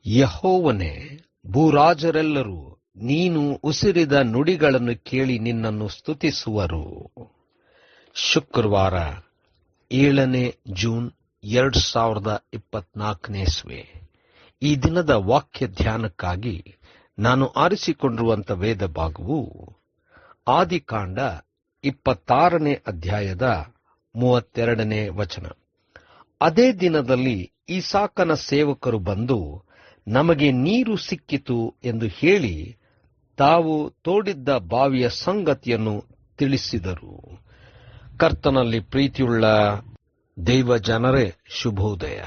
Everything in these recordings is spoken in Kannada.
ಯೆಹೋವನೇ, ಭೂರಾಜರೆಲ್ಲರೂ ನೀನು ಉಸಿರಿದ ನುಡಿಗಳನ್ನು ಕೇಳಿ ನಿನ್ನನ್ನು ಸ್ತುತಿಸುವರು. ಶುಕ್ರವಾರ 7 ಜೂನ್ 2024 ಈ ದಿನದ ವಾಕ್ಯ ಧ್ಯಾನಕ್ಕಾಗಿ ನಾನು ಆರಿಸಿಕೊಂಡಿರುವಂಥ ವೇದ ಭಾಗವು ಆದಿಕಾಂಡ 26 ಅಧ್ಯಾಯದ 32 ವಚನ. ಅದೇ ದಿನದಲ್ಲಿ ಇಸಾಕನ ಸೇವಕರು ಬಂದು ನಮಗೆ ನೀರು ಸಿಕ್ಕಿತು ಎಂದು ಹೇಳಿ ತಾವು ತೋಡಿದ್ದ ಬಾವಿಯ ಸಂಗತಿಯನ್ನು ತಿಳಿಸಿದರು. ಕರ್ತನಲ್ಲಿ ಪ್ರೀತಿಯುಳ್ಳ ದೈವ ಜನರೇ, ಶುಭೋದಯ.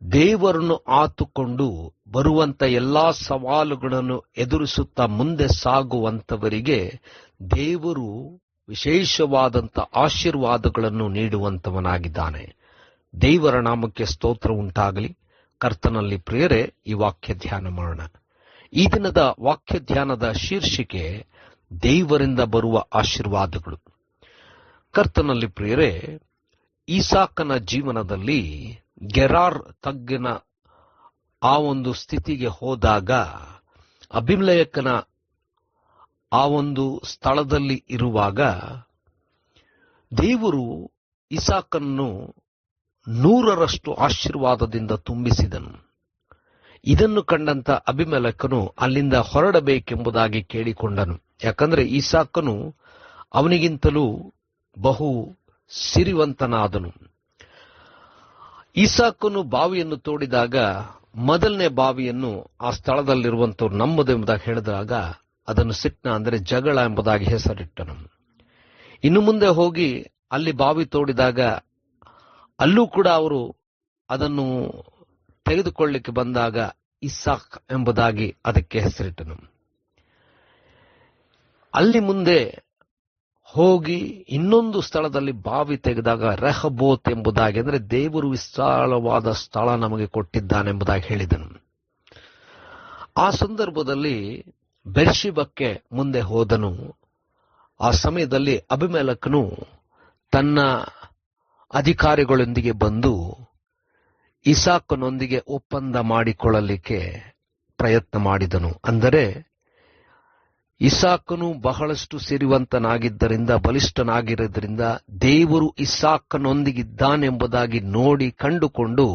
ದೇವರನ್ನು ಆತುಕೊಂಡು ಬರುವಂತ ಎಲ್ಲಾ ಸವಾಲುಗಳನ್ನು ಎದುರಿಸುತ್ತಾ ಮುಂದೆ ಸಾಗುವಂತವರಿಗೆ ದೇವರು ವಿಶೇಷವಾದಂಥ ಆಶೀರ್ವಾದಗಳನ್ನು ನೀಡುವಂತವನಾಗಿದ್ದಾನೆ. ದೇವರ ನಾಮಕ್ಕೆ ಸ್ತೋತ್ರ ಉಂಟಾಗಲಿ. ಕರ್ತನಲ್ಲಿ ಪ್ರಿಯರೇ, ಈ ವಾಕ್ಯ ಧ್ಯಾನ ಮಾಡೋಣ. ಈ ದಿನದ ವಾಕ್ಯ ಧ್ಯಾನದ ಶೀರ್ಷಿಕೆ ದೇವರಿಂದ ಬರುವ ಆಶೀರ್ವಾದಗಳು. ಕರ್ತನಲ್ಲಿ ಪ್ರಿಯರೇ, ಇಸಾಕನ ಜೀವನದಲ್ಲಿ ಗೆರಾರ್ ತಗ್ಗಿನ ಆ ಒಂದು ಸ್ಥಿತಿಗೆ ಹೋದಾಗ ಅಬಿಮೆಲೆಕನ ಆ ಒಂದು ಸ್ಥಳದಲ್ಲಿ ಇರುವಾಗ ದೇವರು ಇಸಾಕನನ್ನು 100ರಷ್ಟು ಆಶೀರ್ವಾದದಿಂದ ತುಂಬಿಸಿದನು. ಇದನ್ನು ಕಂಡಂತ ಅಬಿಮೆಲೆಕನು ಅಲ್ಲಿಂದ ಹೊರಡಬೇಕೆಂಬುದಾಗಿ ಕೇಳಿಕೊಂಡನು. ಯಾಕಂದ್ರೆ ಇಸಾಕನು ಅವನಿಗಿಂತಲೂ ಬಹು ಸಿರಿವಂತನಾದನು. ಇಸಾಕನು ಬಾವಿಯನ್ನು ತೋಡಿದಾಗ ಮೊದಲನೇ ಬಾವಿಯನ್ನು ಆ ಸ್ಥಳದಲ್ಲಿರುವಂತವ್ರು ನಮ್ಮದು ಎಂಬುದಾಗಿ ಹೇಳಿದಾಗ ಅದನ್ನು ಸಿಟ್ನ ಅಂದರೆ ಜಗಳ ಎಂಬುದಾಗಿ ಹೆಸರಿಟ್ಟನು. ಇನ್ನು ಮುಂದೆ ಹೋಗಿ ಅಲ್ಲಿ ಬಾವಿ ತೋಡಿದಾಗ ಅಲ್ಲೂ ಕೂಡ ಅವರು ಅದನ್ನು ತೆಗೆದುಕೊಳ್ಳಲಿಕ್ಕೆ ಬಂದಾಗ ಇಸಾಕ್ ಎಂಬುದಾಗಿ ಅದಕ್ಕೆ ಹೆಸರಿಟ್ಟನು. ಅಲ್ಲಿ ಮುಂದೆ ಹೋಗಿ ಇನ್ನೊಂದು ಸ್ಥಳದಲ್ಲಿ ಬಾವಿ ತೆಗೆದಾಗ ರೆಹಬೋತ್ ಎಂಬುದಾಗಿ, ಅಂದರೆ ದೇವರು ವಿಶಾಲವಾದ ಸ್ಥಳ ನಮಗೆ ಕೊಟ್ಟಿದ್ದಾನೆಂಬುದಾಗಿ ಹೇಳಿದನು. ಆ ಸಂದರ್ಭದಲ್ಲಿ ಬೆರ್ಷಿಬಕ್ಕೆ ಮುಂದೆ ಹೋದನು. ಆ ಸಮಯದಲ್ಲಿ ಅಬಿಮೆಲೆಕನು ತನ್ನ ಅಧಿಕಾರಿಗಳೊಂದಿಗೆ ಬಂದು ಇಸಾಕನೊಂದಿಗೆ ಒಪ್ಪಂದ ಮಾಡಿಕೊಳ್ಳಲಿಕ್ಕೆ ಪ್ರಯತ್ನ ಮಾಡಿದನು. ಅಂದರೆ ಇಸಾಕನು ಬಹಳಷ್ಟು ಸಿರಿವಂತನಾಗಿದ್ದರಿಂದ, ಬಲಿಷ್ಠನಾಗಿರೋದ್ರಿಂದ ದೇವರು ಇಸಾಕನೊಂದಿಗಿದ್ದಾನೆಂಬುದಾಗಿ ನೋಡಿ ಕಂಡುಕೊಂಡು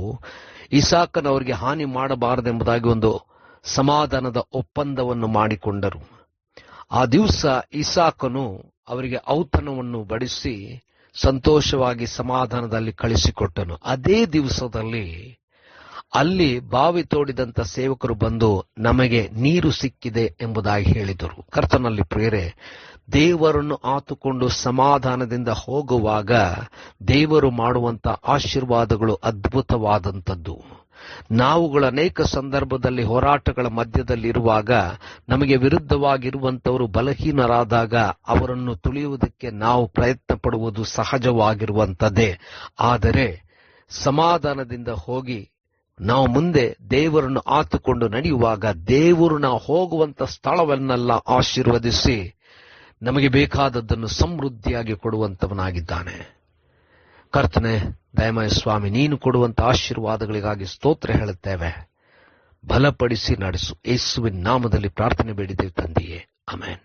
ಇಸಾಕನವರಿಗೆ ಹಾನಿ ಮಾಡಬಾರದೆಂಬುದಾಗಿ ಒಂದು ಸಮಾಧಾನದ ಒಪ್ಪಂದವನ್ನು ಮಾಡಿಕೊಂಡರು. ಆ ದಿವಸ ಇಸಾಕನು ಅವರಿಗೆ ಔತಣವನ್ನು ಬಡಿಸಿ ಸಂತೋಷವಾಗಿ ಸಮಾಧಾನದಲ್ಲಿ ಕಳಿಸಿಕೊಟ್ಟನು. ಅದೇ ದಿವಸದಲ್ಲಿ ಅಲ್ಲಿ ಬಾವಿ ತೋಡಿದಂತ ಸೇವಕರು ಬಂದು ನಮಗೆ ನೀರು ಸಿಕ್ಕಿದೆ ಎಂಬುದಾಗಿ ಹೇಳಿದರು. ಕರ್ತನಲ್ಲಿ ಪ್ರಿಯರೇ, ದೇವರನ್ನು ಆತುಕೊಂಡು ಸಮಾಧಾನದಿಂದ ಹೋಗುವಾಗ ದೇವರು ಮಾಡುವಂತ ಆಶೀರ್ವಾದಗಳು ಅದ್ಭುತವಾದಂಥದ್ದು. ನಾವುಗಳು ಅನೇಕ ಸಂದರ್ಭದಲ್ಲಿ ಹೋರಾಟಗಳ ಮಧ್ಯದಲ್ಲಿರುವಾಗ ನಮಗೆ ವಿರುದ್ಧವಾಗಿರುವಂತವರು ಬಲಹೀನರಾದಾಗ ಅವರನ್ನು ತುಳಿಯುವುದಕ್ಕೆ ನಾವು ಪ್ರಯತ್ನ ಪಡುವುದು ಸಹಜವಾಗಿರುವಂಥದ್ದೇ. ಆದರೆ ಸಮಾಧಾನದಿಂದ ಹೋಗಿ ನಾವು ಮುಂದೆ ದೇವರನ್ನು ಆತುಕೊಂಡು ನಡೆಯುವಾಗ ದೇವರು ನಾವು ಹೋಗುವಂತ ಸ್ಥಳವನ್ನೆಲ್ಲ ಆಶೀರ್ವದಿಸಿ ನಮಗೆ ಬೇಕಾದದ್ದನ್ನು ಸಮೃದ್ಧಿಯಾಗಿ ಕೊಡುವಂತವನಾಗಿದ್ದಾನೆ. ಕರ್ತನೆ, ದಯಮಯ ಸ್ವಾಮಿ, ನೀನು ಕೊಡುವಂತ ಆಶೀರ್ವಾದಗಳಿಗಾಗಿ ಸ್ತೋತ್ರ ಹೇಳುತ್ತೇವೆ. ಬಲಪಡಿಸಿ ನಡೆಸು. ಯೇಸುವಿನ ನಾಮದಲ್ಲಿ ಪ್ರಾರ್ಥನೆ ಬೇಡಿದ್ದೇವೆ ತಂದೆಯೇ, ಆಮೆನ್.